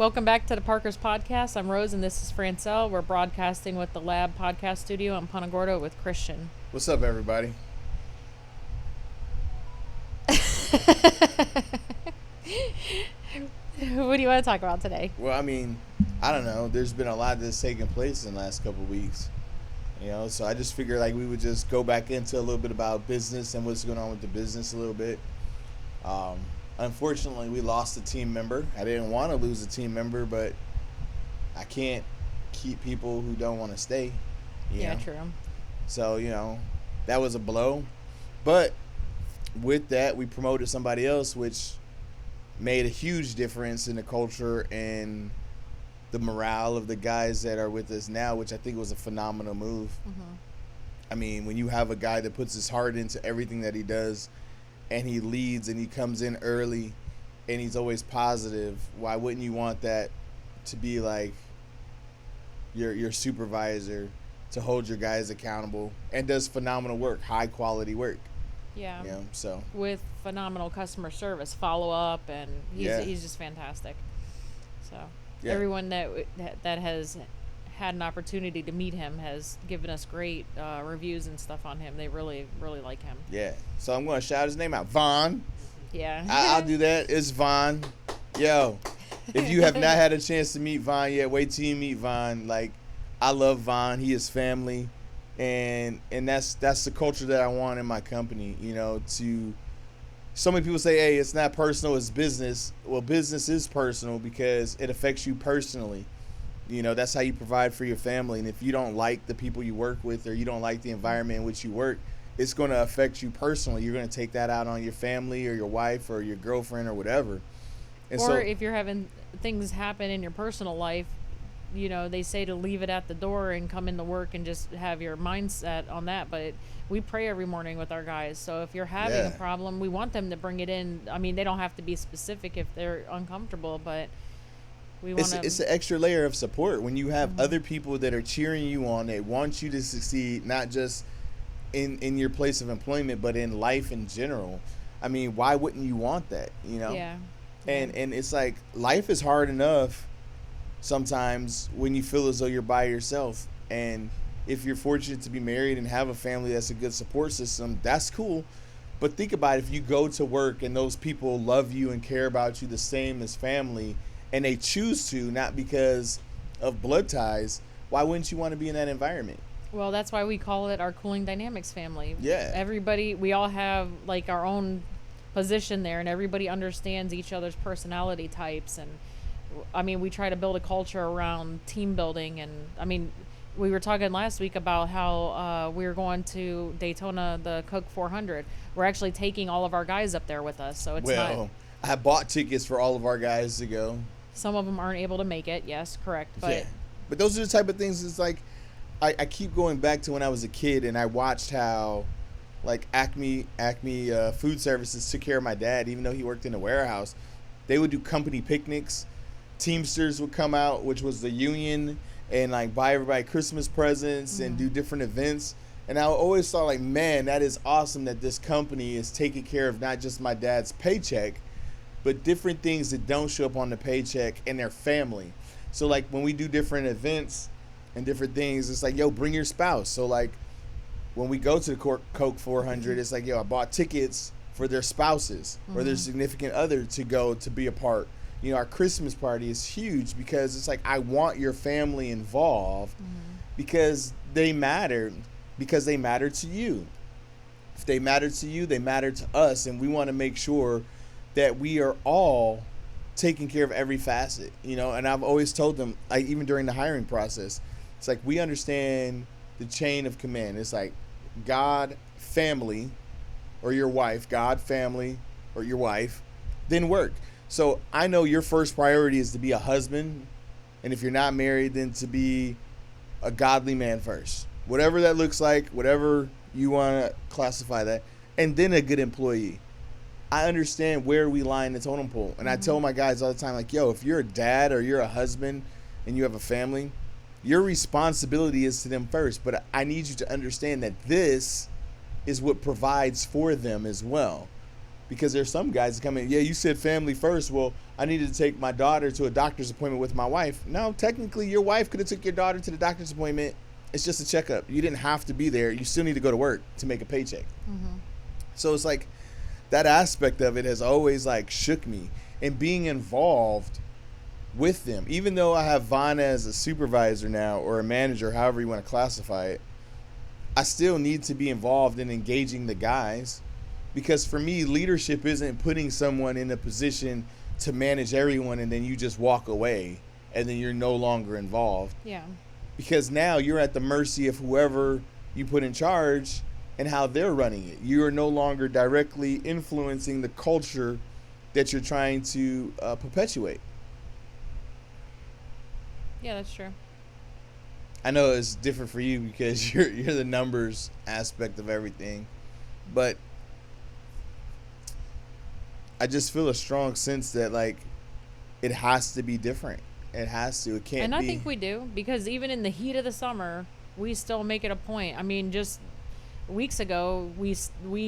Welcome back to the Parker's Podcast. I'm Rose and this is Francel. We're broadcasting with the Lab Podcast Studio in Punta Gorda with Christian. What's up, everybody? What do you want to talk about today? Well, I mean, I don't know. There's been a lot that's taken place in the last couple of weeks. So I just figured like we would just go back into a little bit about business and what's going on with the business a little bit. Unfortunately, we lost a team member. I didn't want to lose a team member, but I can't keep people who don't want to stay. Yeah, true. So, that was a blow. But with that, we promoted somebody else, which made a huge difference in the culture and the morale of the guys that are with us now, which I think was a phenomenal move. Mm-hmm. I mean, when you have a guy that puts his heart into everything that he does and he leads and he comes in early and he's always positive, why wouldn't you want that to be like your supervisor, to hold your guys accountable, and does phenomenal work, high quality work. Yeah. So with phenomenal customer service, follow up, and he's just fantastic. So everyone that has had an opportunity to meet him has given us great reviews and stuff on him. They really, really like him. Yeah. So I'm going to shout his name out. Vaughn. Yeah. I'll do that. It's Vaughn. Yo, if you have not had a chance to meet Vaughn yet, wait till you meet Vaughn. Like, I love Vaughn. He is family. And that's the culture that I want in my company, to so many people say, hey, it's not personal, it's business. Well, business is personal because it affects you personally. That's how you provide for your family. And if you don't like the people you work with, or you don't like the environment in which you work, it's going to affect you personally. You're going to take that out on your family or your wife or your girlfriend or whatever. And or if you're having things happen in your personal life, they say to leave it at the door and come into work and just have your mindset on that. But we pray every morning with our guys. So if you're having a problem, we want them to bring it in. I mean, they don't have to be specific if they're uncomfortable, but we want to. It's an extra layer of support when you have other people that are cheering you on. They want you to succeed, not just in your place of employment, but in life in general. I mean, why wouldn't you want that? Yeah. And it's like life is hard enough sometimes when you feel as though you're by yourself. And if you're fortunate to be married and have a family that's a good support system, that's cool. But think about it, if you go to work and those people love you and care about you the same as family, and they choose to, not because of blood ties, why wouldn't you want to be in that environment? Well, that's why we call it our Cooling Dynamics family. Yeah. Everybody, we all have like our own position there, and everybody understands each other's personality types. And I mean, we try to build a culture around team building. And I mean, we were talking last week about how we were going to Daytona, the Coke 400. We're actually taking all of our guys up there with us. So it's not. I bought tickets for all of our guys to go. Some of them aren't able to make it. Yes, correct. But But those are the type of things. It's like I keep going back to when I was a kid and I watched how like Acme Food Services took care of my dad, even though he worked in a warehouse. They would do company picnics. Teamsters would come out, which was the union, and like buy everybody Christmas presents and do different events. And I always thought like, man, that is awesome that this company is taking care of not just my dad's paycheck, but different things that don't show up on the paycheck and their family. So like when we do different events and different things, it's like, yo, bring your spouse. So like when we go to the Coke 400, it's like, yo, I bought tickets for their spouses or their significant other to go to be a part. Our Christmas party is huge because it's like, I want your family involved because they matter to you. If they matter to you, they matter to us. And we want to make sure that we are all taking care of every facet, and I've always told them, like even during the hiring process, it's like, we understand the chain of command. It's like God, family, or your wife, God, family, or your wife, then work. So I know your first priority is to be a husband, and if you're not married, then to be a godly man first. Whatever that looks like, whatever you want to classify that, and then a good employee. I understand where we lie in the totem pole. And I tell my guys all the time, like, yo, if you're a dad or you're a husband and you have a family, your responsibility is to them first. But I need you to understand that this is what provides for them as well. Because there's some guys that come in, yeah, you said family first. Well, I needed to take my daughter to a doctor's appointment with my wife. No, technically your wife could have took your daughter to the doctor's appointment. It's just a checkup. You didn't have to be there. You still need to go to work to make a paycheck. Mm-hmm. So it's like that aspect of it has always like shook me. And being involved with them, even though I have Vaughn as a supervisor now or a manager, however you want to classify it, I still need to be involved in engaging the guys, because for me, leadership isn't putting someone in a position to manage everyone and then you just walk away and then you're no longer involved. Yeah. Because now you're at the mercy of whoever you put in charge and how they're running it. You are no longer directly influencing the culture that you're trying to perpetuate. Yeah, that's true. I know it's different for you because you're the numbers aspect of everything, but I just feel a strong sense that like it has to be different. It has to. It can't. And I think we do, because even in the heat of the summer, we still make it a point. I mean, just weeks ago, we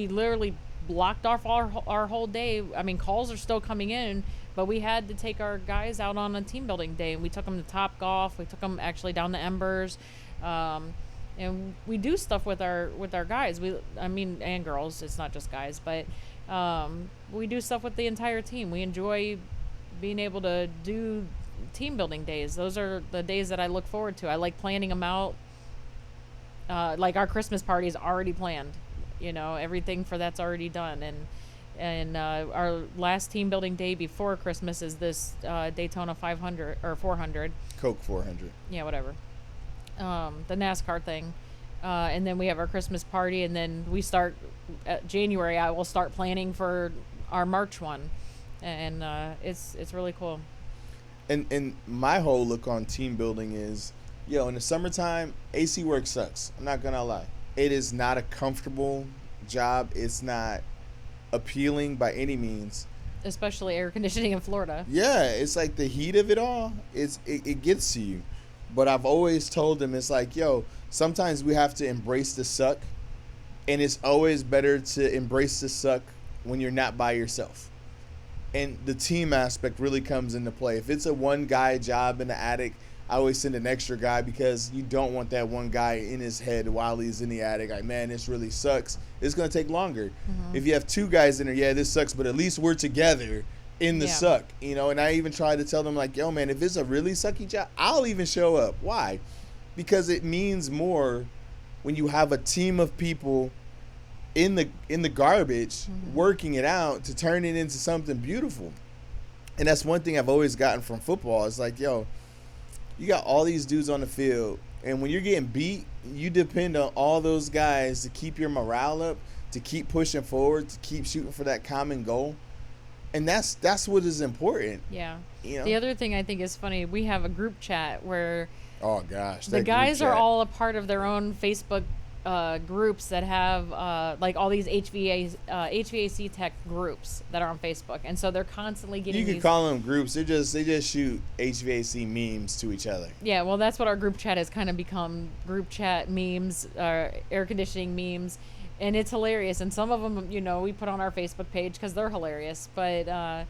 literally blocked off our whole day. I mean, calls are still coming in, but we had to take our guys out on a team building day, and we took them to Top Golf. We took them actually down to Embers, and we do stuff with our guys. And girls. It's not just guys, but we do stuff with the entire team. We enjoy being able to do team building days. Those are the days that I look forward to. I like planning them out. Like our Christmas party is already planned. You know, everything for that's already done, and our last team building day before Christmas is this Daytona 500 or 400. Coke 400. Yeah, whatever. The NASCAR thing, and then we have our Christmas party, and then we start January. I will start planning for our March one, and it's really cool. And my whole look on team building is, in the summertime, AC work sucks. I'm not gonna lie. It is not a comfortable job. It's not appealing by any means. Especially air conditioning in Florida. Yeah, it's like the heat of it all. It gets to you. But I've always told them, it's like, sometimes we have to embrace the suck. And it's always better to embrace the suck when you're not by yourself. And the team aspect really comes into play. If it's a one guy job in the attic, I always send an extra guy, because you don't want that one guy in his head while he's in the attic. Like, man, this really sucks. It's going to take longer. Mm-hmm. If you have two guys in there, this sucks, but at least we're together in the suck. And I even try to tell them, like, man, if it's a really sucky job, I'll even show up. Why? Because it means more when you have a team of people in the garbage, mm-hmm. working it out to turn it into something beautiful. And that's one thing I've always gotten from football. It's like, you got all these dudes on the field, and when you're getting beat, you depend on all those guys to keep your morale up, to keep pushing forward, to keep shooting for that common goal. And that's what is important. Yeah. The other thing I think is funny, we have a group chat where the guys are all a part of their own Facebook groups that have like all these HVAC tech groups that are on Facebook, and so they're constantly getting. You could call them groups. They just shoot HVAC memes to each other. Yeah, well, that's what our group chat has kind of become: group chat memes, air conditioning memes, and it's hilarious. And some of them, we put on our Facebook page because they're hilarious. But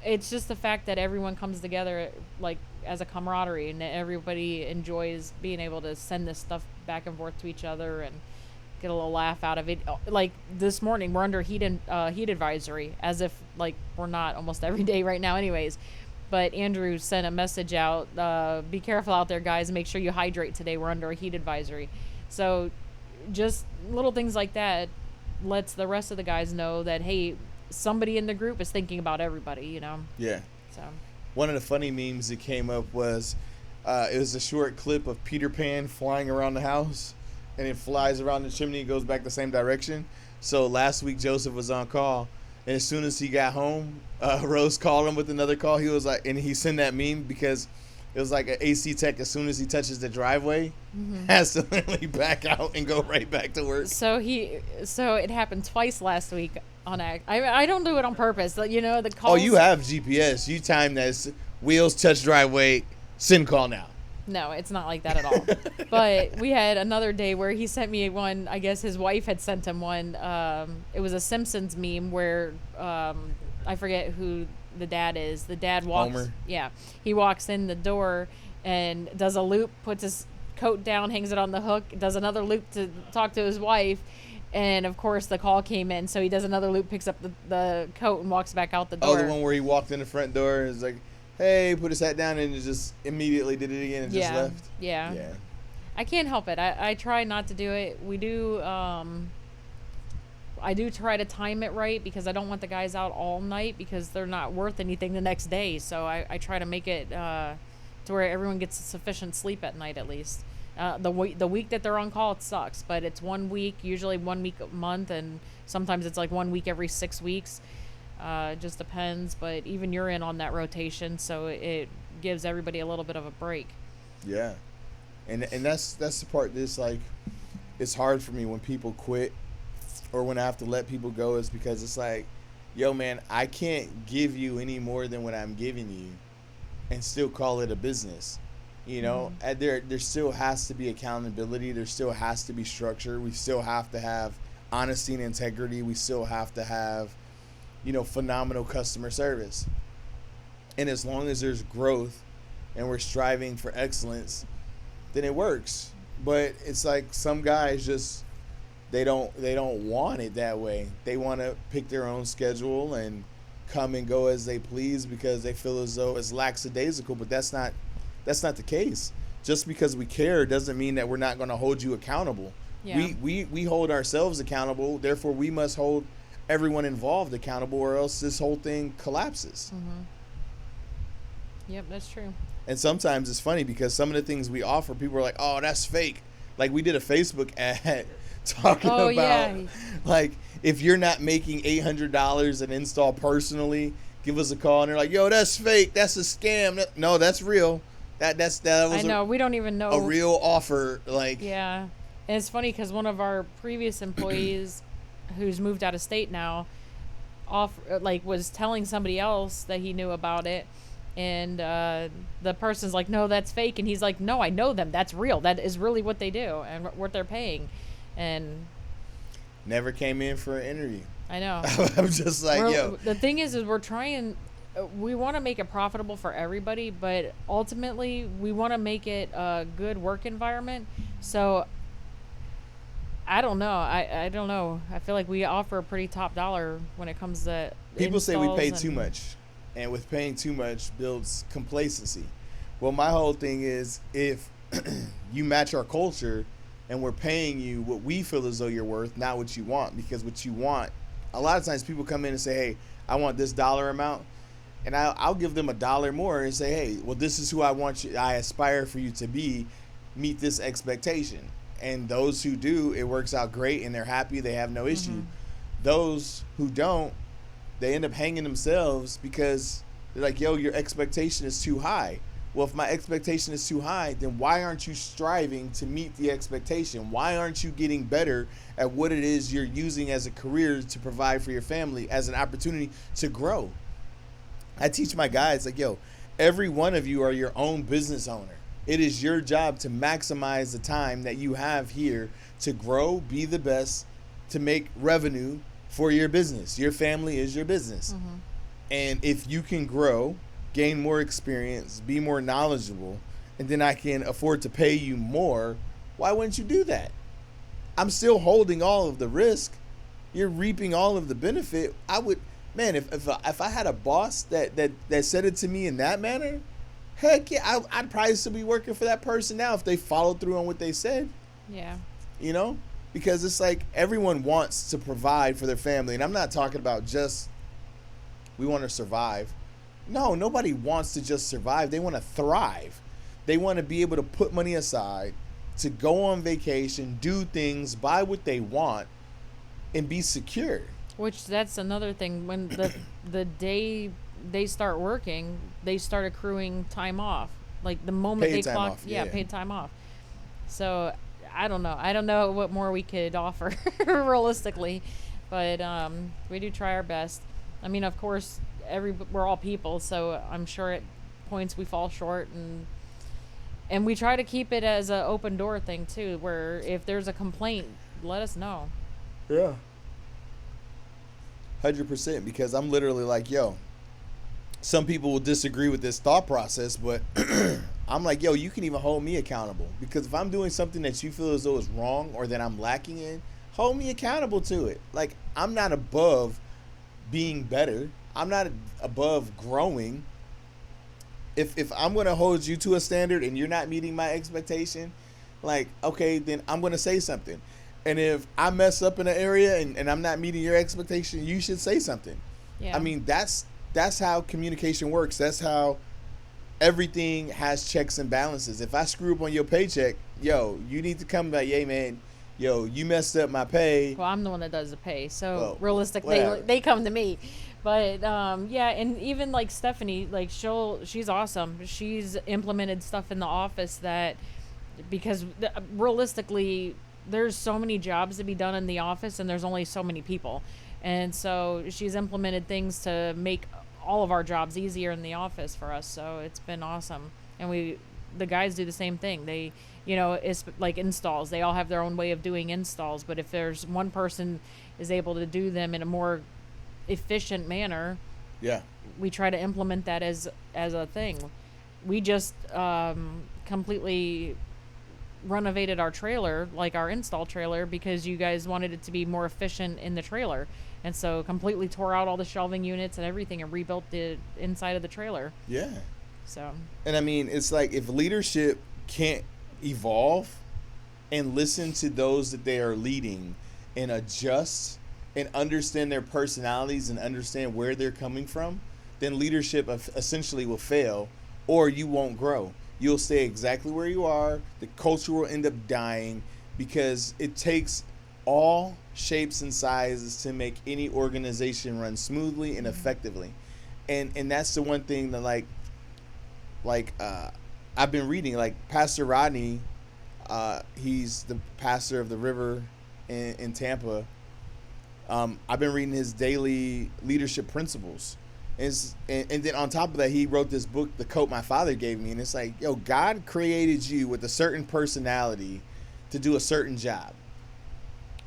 it's just the fact that everyone comes together like as a camaraderie, and everybody enjoys being able to send this stuff back and forth to each other and get a little laugh out of it. Like this morning, we're under heat advisory, as if like we're not almost every day right now anyways. But Andrew sent a message out, be careful out there, guys, make sure you hydrate today. We're under a heat advisory. So just little things like that lets the rest of the guys know that, hey, somebody in the group is thinking about everybody, Yeah. So one of the funny memes that came up was it was a short clip of Peter Pan flying around the house, and it flies around the chimney and goes back the same direction. So last week Joseph was on call, and as soon as he got home, Rose called him with another call. He was like, and he sent that meme because it was like an AC tech, as soon as he touches the driveway, mm-hmm. has to literally back out and go right back to work. So it happened twice last week. I don't do it on purpose. The calls. Oh, you have GPS. You time that wheels touch driveway, send call now. No, it's not like that at all. But we had another day where he sent me one. I guess his wife had sent him one. It was a Simpsons meme where I forget who the dad is. The dad walks. Homer. Yeah, he walks in the door and does a loop, puts his coat down, hangs it on the hook, does another loop to talk to his wife. And of course, the call came in, so he does another loop, picks up the coat, and walks back out the door. Oh, the one where he walked in the front door and was like, "Hey," put his hat down, and just immediately did it again and just left. Yeah. Yeah. I can't help it. I try not to do it. We do. I do try to time it right because I don't want the guys out all night because they're not worth anything the next day. So I try to make it to where everyone gets sufficient sleep at night at least. The week that they're on call, it sucks, but it's 1 week, usually 1 week a month, and sometimes it's like 1 week every 6 weeks. It just depends, but even you're in on that rotation, so it gives everybody a little bit of a break. Yeah, and that's the part that's like, it's hard for me when people quit or when I have to let people go, is because it's like, yo man, I can't give you any more than what I'm giving you and still call it a business. You know, and there still has to be accountability. There still has to be structure. We still have to have honesty and integrity. We still have to have, phenomenal customer service. And as long as there's growth and we're striving for excellence, then it works. But it's like some guys just, they don't want it that way. They want to pick their own schedule and come and go as they please because they feel as though it's lackadaisical, but that's not the case. Just because we care doesn't mean that we're not going to hold you accountable. Yeah. We hold ourselves accountable, therefore we must hold everyone involved accountable, or else this whole thing collapses. Yep, that's true. And sometimes it's funny because some of the things we offer, people are like, "Oh, that's fake." Like we did a Facebook ad talking about like, if you're not making $800 an install personally, give us a call. And they're like, "Yo, that's fake. That's a scam." No, that's real. That was I know, we don't even know a real offer. Like, yeah. And it's funny because one of our previous employees who's moved out of state now was telling somebody else that he knew about it, and the person's like, "No, that's fake," and he's like, "No, I know them. That's real. That is really what they do and what they're paying." And never came in for an interview. I know. I'm just like, yo. The thing is we're trying. We want to make it profitable for everybody, but ultimately we want to make it a good work environment. So I don't know. I don't know. I feel like we offer a pretty top dollar when it comes to people say we pay too much, and with paying too much builds complacency. Well, my whole thing is, if you match our culture and we're paying you what we feel as though you're worth, not what you want, because what you want, a lot of times people come in and say, "Hey, I want this dollar amount." And I'll give them $1 more and say, "Hey, well, this is who I want you. I aspire for you to be. Meet this expectation." And those who do, it works out great, and they're happy. They have no issue. Those who don't, they end up hanging themselves because they're like, "Yo, your expectation is too high." Well, if my expectation is too high, then why aren't you striving to meet the expectation? Why aren't you getting better at what it is you're using as a career to provide for your family, as an opportunity to grow? I teach my guys, like, yo, every one of you are your own business owner. It is your job to maximize the time that you have here to grow, be the best, to make revenue for your business. Your family is your business. And if you can grow, gain more experience, be more knowledgeable, and then I can afford to pay you more, why wouldn't you do that? I'm still holding all of the risk. You're reaping all of the benefit. I would... Man, if I had a boss that said it to me in that manner, heck yeah, I'd probably still be working for that person now if they followed through on what they said. Yeah. Because it's like everyone wants to provide for their family. And I'm not talking about just we want to survive. No, nobody wants to just survive. They want to thrive. They want to be able to put money aside to go on vacation, do things, buy what they want, and be secure. Which that's another thing. When the day they start working, they start accruing time off. Like the moment Paid they time clock, off, paid time off. So I don't know. I don't know what more we could offer realistically, but we do try our best. I mean, of course, we're all people, so I'm sure at points we fall short, and And we try to keep it as an open door thing too, where if there's a complaint, let us know. Yeah. 100%, because I'm literally like, yo, some people will disagree with this thought process, but I'm like, yo, you can even hold me accountable, because if I'm doing something that you feel as though is wrong or that I'm lacking in, hold me accountable to it. Like, I'm not above being better. I'm not above growing. If I'm going to hold you to a standard and you're not meeting my expectation, like, okay, then I'm going to say something. And if I mess up in an area and I'm not meeting your expectation, you should say something. Yeah. I mean, that's how communication works. That's how everything has checks and balances. If I screw up on your paycheck, yo, you need to come back, yeah, man, yo, you messed up my pay. Well, I'm the one that does the pay, so Well, realistically, whatever. they come to me. But yeah, and even like Stephanie, like she's awesome. She's implemented stuff in the office that, because realistically, there's so many jobs to be done in the office, and there's only so many people, and so she's implemented things to make all of our jobs easier in the office for us. So it's been awesome, and the guys do the same thing. They, it's like installs. They all have their own way of doing installs, but if there's one person is able to do them in a more efficient manner, Yeah. we try to implement that as a thing. We just completely renovated our trailer, like our install trailer, because you guys wanted it to be more efficient in the trailer, and so completely tore out all the shelving units and everything and rebuilt the inside of the trailer. Yeah. So, And I mean, it's like, if leadership can't evolve and listen to those that they are leading and adjust and understand their personalities and understand where they're coming from, then leadership essentially will fail, or you won't grow. You'll stay exactly where you are. The culture will end up dying, because it takes all shapes and sizes to make any organization run smoothly and effectively. And that's the one thing that I've been reading, like Pastor Rodney, he's the pastor of the River in Tampa. I've been reading his daily leadership principles. And then on top of that, he wrote this book, The Coat My Father Gave Me. And it's like, yo, God created you with a certain personality to do a certain job.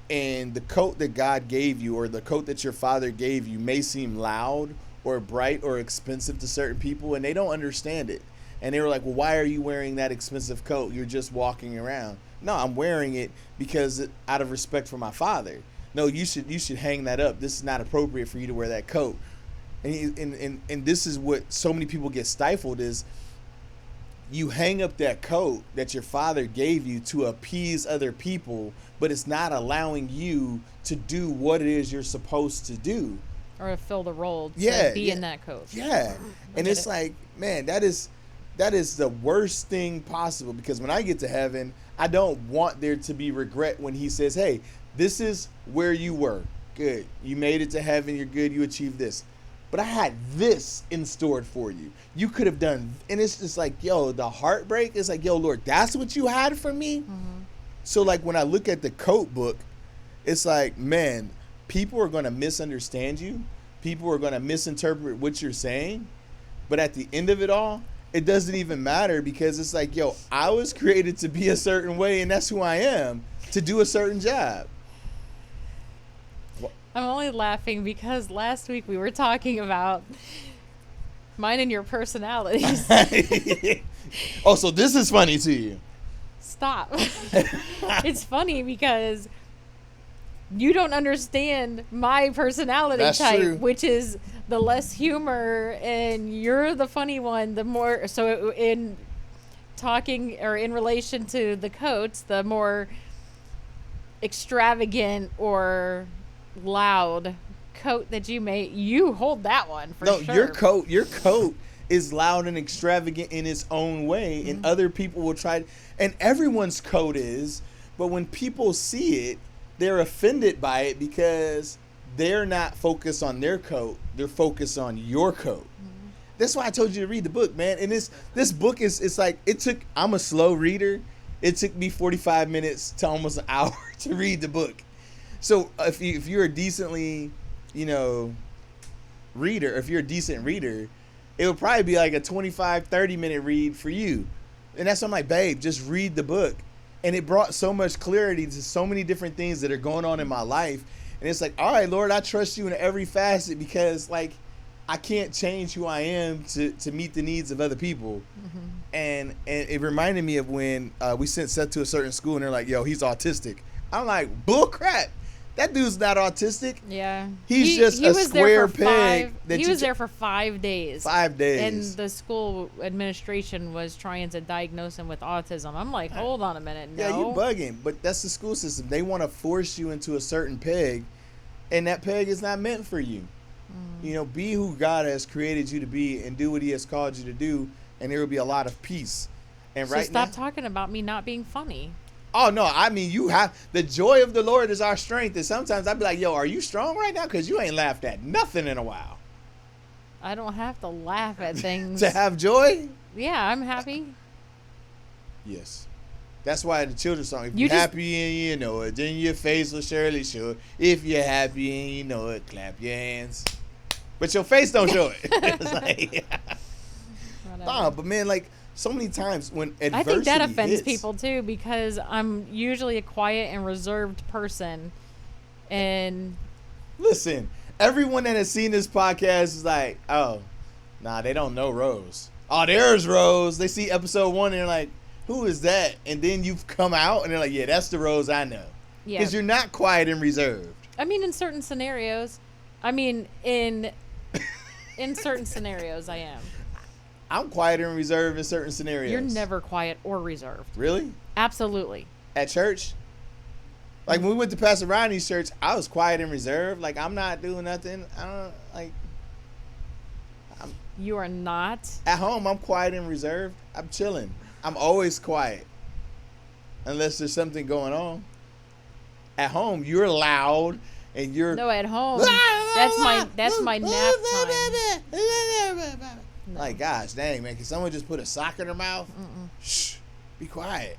And the coat that God gave you, or the coat that your father gave you, may seem loud or bright or expensive to certain people, and they don't understand it. And they were like, well, why are you wearing that expensive coat? You're just walking around. No, I'm wearing it because out of respect for my father. No, you should hang that up. This is not appropriate for you to wear that coat. And this is what so many people get stifled, is you hang up that coat that your father gave you to appease other people, but it's not allowing you to do what it is you're supposed to do. or to fill the role to be in that coat. Yeah. And it's like, man, that is the worst thing possible, because when I get to heaven, I don't want there to be regret when he says, hey, this is where you were. Good. You made it to heaven. You're good. You achieved this. But I had this in store for you. You could have done. And it's just like, yo, the heartbreak is like, yo, Lord, that's what you had for me? Mm-hmm. So like when I look at the coat book, it's like, man, people are going to misunderstand you. People are going to misinterpret what you're saying. But at the end of it all, it doesn't even matter, because it's like, yo, I was created to be a certain way, and that's who I am, to do a certain job. I'm only laughing because last week we were talking about mine and your personalities. Oh, so this is funny to you. Stop. It's funny because you don't understand my personality That's type, true. which is the less humor, and you're the funny one, the more. So in talking, or in relation to the coats, the more extravagant or loud coat that you hold that one for sure. No, your coat is loud and extravagant in its own way, mm-hmm. and other people will try, and everyone's coat is, but when people see it, they're offended by it because they're not focused on their coat, they're focused on your coat. Mm-hmm. That's why I told you to read the book, man. And this book it's like, I'm a slow reader. It took me 45 minutes to almost an hour to read the book. So if you're a decently, reader, if you're a decent reader, it would probably be like a 25, 30-minute read for you. And that's why I'm like, babe, just read the book. And it brought so much clarity to so many different things that are going on in my life. And it's like, all right, Lord, I trust you in every facet because, like, I can't change who I am to meet the needs of other people. Mm-hmm. And it reminded me of when we sent Seth to a certain school and they're like, yo, he's autistic. I'm like, bull crap. That dude's not autistic. Yeah. He's just a square peg. He was there for 5 days. 5 days. And the school administration was trying to diagnose him with autism. I'm like, hold on a minute. No. Yeah, you bugging. But that's the school system. They want to force you into a certain peg, and that peg is not meant for you. You know, be who God has created you to be and do what he has called you to do, and there will be a lot of peace. And so stop talking about me not being funny. Oh, no, I mean, you have the joy of the Lord is our strength. And sometimes I'd be like, yo, are you strong right now? Because you ain't laughed at nothing in a while. I don't have to laugh at things. To have joy? Yeah, I'm happy. Yes. That's why the children's song, if you're happy and you know it, then your face will surely show it. If you're happy and you know it, clap your hands. But your face don't show it. It's like, nah, but man, like, so many times when adversity I think that offends hits, people too because I'm usually a quiet and reserved person. And listen, everyone that has seen this podcast is like, oh, nah, they don't know Rose. Oh, there's Rose. They see episode 1 and they're like, who is that? And then you've come out and they're like, yeah, that's the Rose I know. Yeah. Because you're not quiet and reserved. I mean, in certain scenarios. I mean, in certain scenarios, I am. I'm quiet and reserved in certain scenarios. You're never quiet or reserved. Really? Absolutely. At church? Like when we went to Pastor Ronnie's church, I was quiet and reserved. Like I'm not doing nothing. I don't like. You are not? At home, I'm quiet and reserved. I'm chilling. I'm always quiet. Unless there's something going on. At home, you're loud and you're... No, at home, that's my nap time. No. Like, gosh, dang, man. Can someone just put a sock in their mouth? Shh. Be quiet.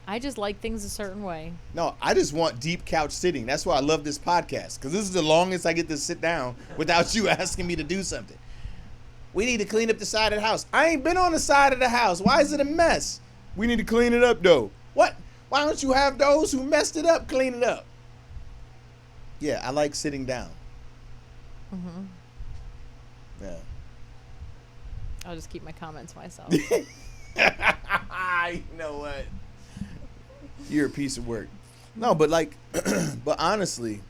I just like things a certain way. No, I just want deep couch sitting. That's why I love this podcast. Because this is the longest I get to sit down without you asking me to do something. We need to clean up the side of the house. I ain't been on the side of the house. Why is it a mess? We need to clean it up, though. What? Why don't you have those who messed it up clean it up? Yeah, I like sitting down. Mm-hmm. Yeah. I'll just keep my comments to myself. You know what? You're a piece of work. No, but like, but honestly,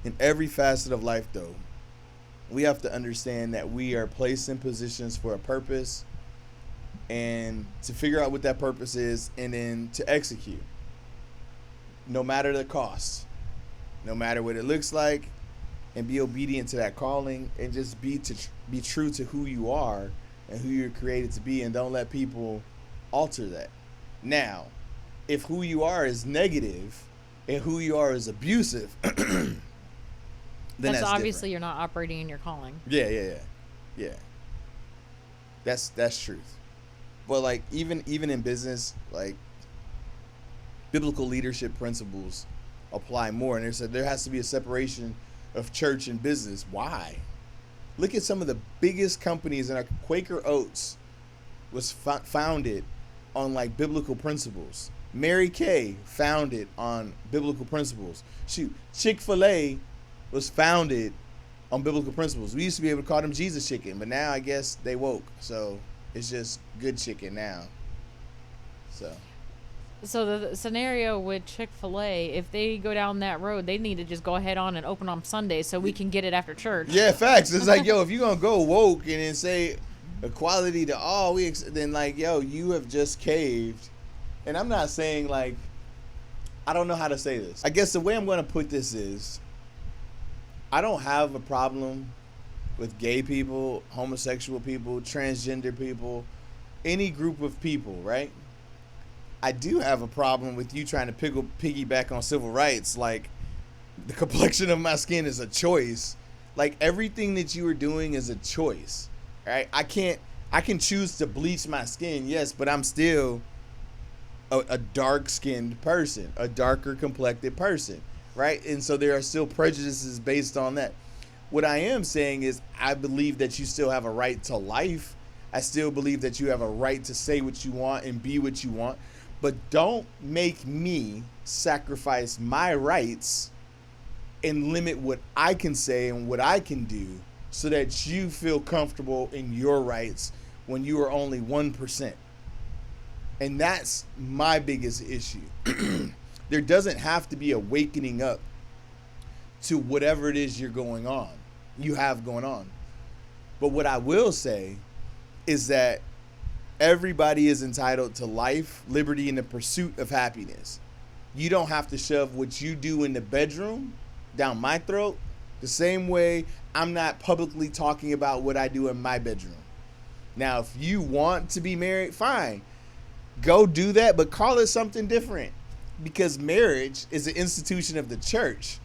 in every facet of life, though, we have to understand that we are placed in positions for a purpose and to figure out what that purpose is and then to execute. No matter the cost, no matter what it looks like, and be obedient to that calling and just be true to who you are and who you're created to be, and don't let people alter that. Now, if who you are is negative and who you are is abusive, then that's obviously different. You're not operating in your calling. Yeah. That's truth. But like even in business, like biblical leadership principles apply more, and there has to be a separation of church and business. Why? Look at some of the biggest companies, and Quaker Oats was founded on like biblical principles. Mary Kay founded on biblical principles. Shoot, Chick-fil-A was founded on biblical principles. We used to be able to call them Jesus chicken, but now I guess they woke, so it's just good chicken now. So the scenario with Chick-fil-A, if they go down that road, they need to just go ahead on and open on Sunday so we can get it after church. Yeah, facts. It's like, yo, if you're going to go woke and then say equality to all, then like, yo, you have just caved. And I'm not saying like, I don't know how to say this. I guess the way I'm going to put this is, I don't have a problem with gay people, homosexual people, transgender people, any group of people, right? I do have a problem with you trying to piggyback on civil rights. Like, the complexion of my skin is a choice. Like, everything that you are doing is a choice, right? I can choose to bleach my skin, yes, but I'm still a dark-skinned person, a darker complected person, right? And so there are still prejudices based on that. What I am saying is I believe that you still have a right to life. I still believe that you have a right to say what you want and be what you want. But don't make me sacrifice my rights and limit what I can say and what I can do so that you feel comfortable in your rights when you are only 1%. And that's my biggest issue. There doesn't have to be a wakening up to whatever it is you have going on. But what I will say is that everybody is entitled to life, liberty, and the pursuit of happiness. You don't have to shove what you do in the bedroom down my throat the same way I'm not publicly talking about what I do in my bedroom. Now, if you want to be married, fine. Go do that, but call it something different, because marriage is an institution of the church.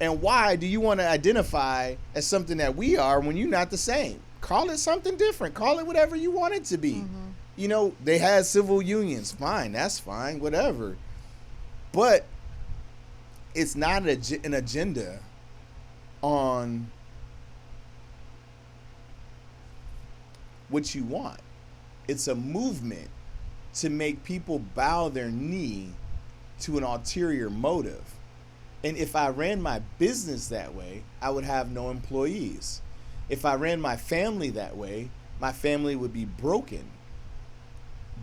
And why do you want to identify as something that we are when you're not the same? Call it something different. Call it whatever you want it to be. Mm-hmm. You know, they had civil unions. Fine, that's fine, whatever. But it's not an agenda on what you want. It's a movement to make people bow their knee to an ulterior motive. And if I ran my business that way, I would have no employees. If I ran my family that way, my family would be broken.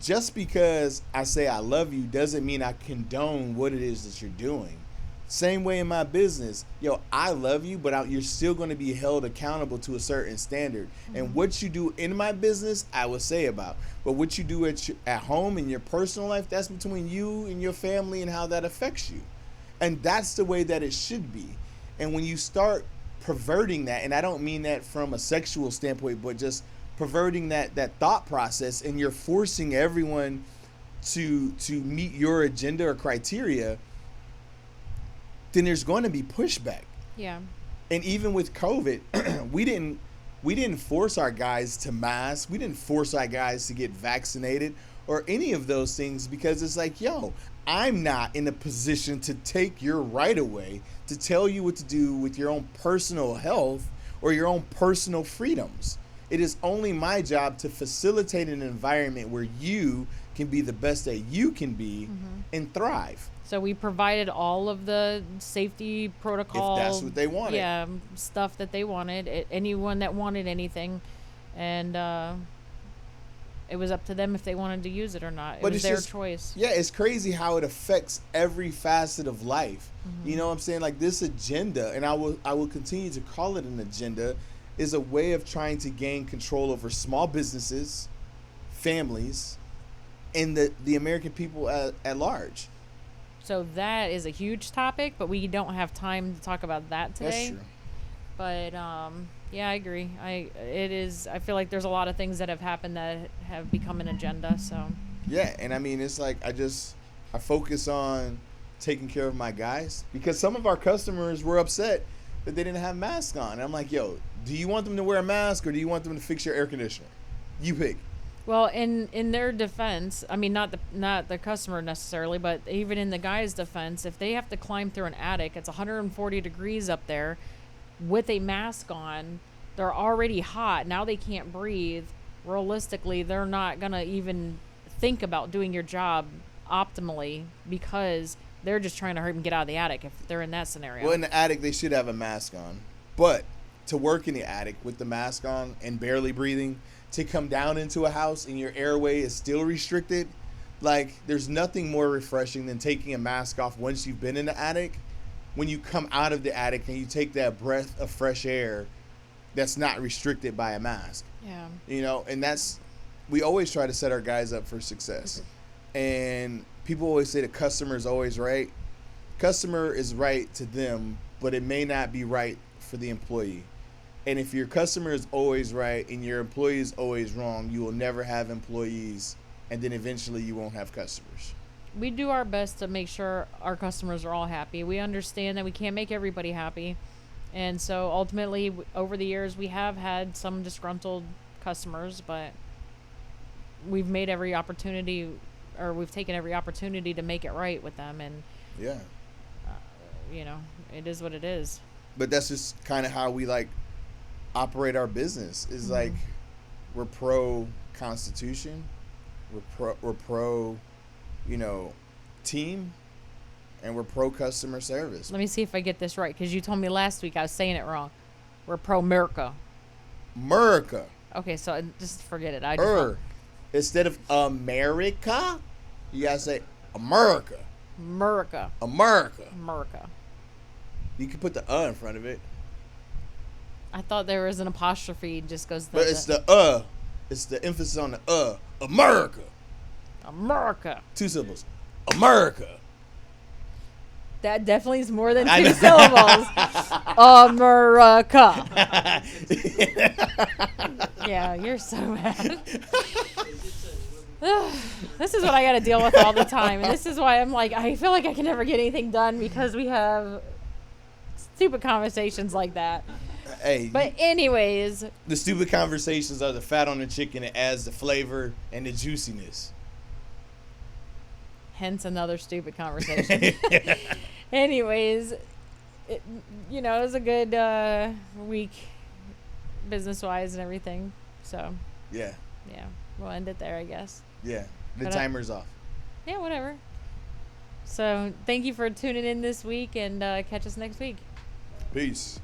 Just because I say I love you doesn't mean I condone what it is that you're doing. Same way in my business. Yo, I love you, but you're still going to be held accountable to a certain standard. Mm-hmm. And what you do in my business, I will say about. But what you do at home in your personal life, that's between you and your family and how that affects you. And that's the way that it should be. And when you start perverting that, and I don't mean that from a sexual standpoint, but just perverting that thought process, and you're forcing everyone to meet your agenda or criteria, then there's going to be pushback. Yeah. And even with COVID, we didn't force our guys to mask. We didn't force our guys to get vaccinated or any of those things, because it's like, yo, I'm not in a position to take your right away, to tell you what to do with your own personal health or your own personal freedoms. It is only my job to facilitate an environment where you can be the best that you can be, mm-hmm. and thrive. So we provided all of the safety protocol. If that's what they wanted. Yeah, stuff that they wanted. Anyone that wanted anything. And it was up to them if they wanted to use it or not. It was their choice. Yeah, it's crazy how it affects every facet of life. Mm-hmm. You know what I'm saying? Like, this agenda, and I will continue to call it an agenda, is a way of trying to gain control over small businesses, families, and the American people at large. So that is a huge topic, but we don't have time to talk about that today. That's true. But yeah, I agree. I feel like there's a lot of things that have happened that have become an agenda. So yeah, and I mean, it's like I focus on taking care of my guys, because some of our customers were upset that they didn't have masks on. And I'm like, yo, do you want them to wear a mask or do you want them to fix your air conditioner? You pick. Well, in their defense, I mean, not the customer necessarily, but even in the guy's defense, if they have to climb through an attic, it's 140 degrees up there with a mask on, they're already hot. Now they can't breathe. Realistically, they're not going to even think about doing your job optimally, because they're just trying to hurry and get out of the attic if they're in that scenario. Well, in the attic, they should have a mask on. But to work in the attic with the mask on and barely breathing, to come down into a house and your airway is still restricted, like, there's nothing more refreshing than taking a mask off once you've been in the attic. When you come out of the attic and you take that breath of fresh air that's not restricted by a mask. Yeah. You know, and we always try to set our guys up for success. And people always say the customer is always right. Customer is right to them, but it may not be right for the employee. And if your customer is always right and your employee is always wrong, you will never have employees, and then eventually you won't have customers. We do our best to make sure our customers are all happy. We understand that we can't make everybody happy. And so ultimately, over the years, we have had some disgruntled customers, but we've made every opportunity, or we've taken every opportunity to make it right with them. And, yeah, you know, it is what it is. But that's just kind of how we operate our business, is like, we're pro Constitution. We're pro, you know, team, and we're pro customer service. Let me see if I get this right, because you told me last week I was saying it wrong. We're pro America. America. Okay, so just forget it. Instead of America, you gotta say America. America. America. America. You can put the in front of it. I thought there was an apostrophe. It just goes. But it's the. It's the emphasis on the America. America. 2 syllables. America. That definitely is more than 2 syllables. America. Yeah, you're so bad. This is what I got to deal with all the time. And this is why I'm like, I feel like I can never get anything done because we have stupid conversations like that. Hey, but anyways, the stupid conversations are the fat on the chicken. It adds the flavor and the juiciness. Hence another stupid conversation. Anyways, it was a good week business-wise and everything. So yeah, we'll end it there, I guess. Yeah, the timer's off. Yeah, whatever. So thank you for tuning in this week, and catch us next week. Peace.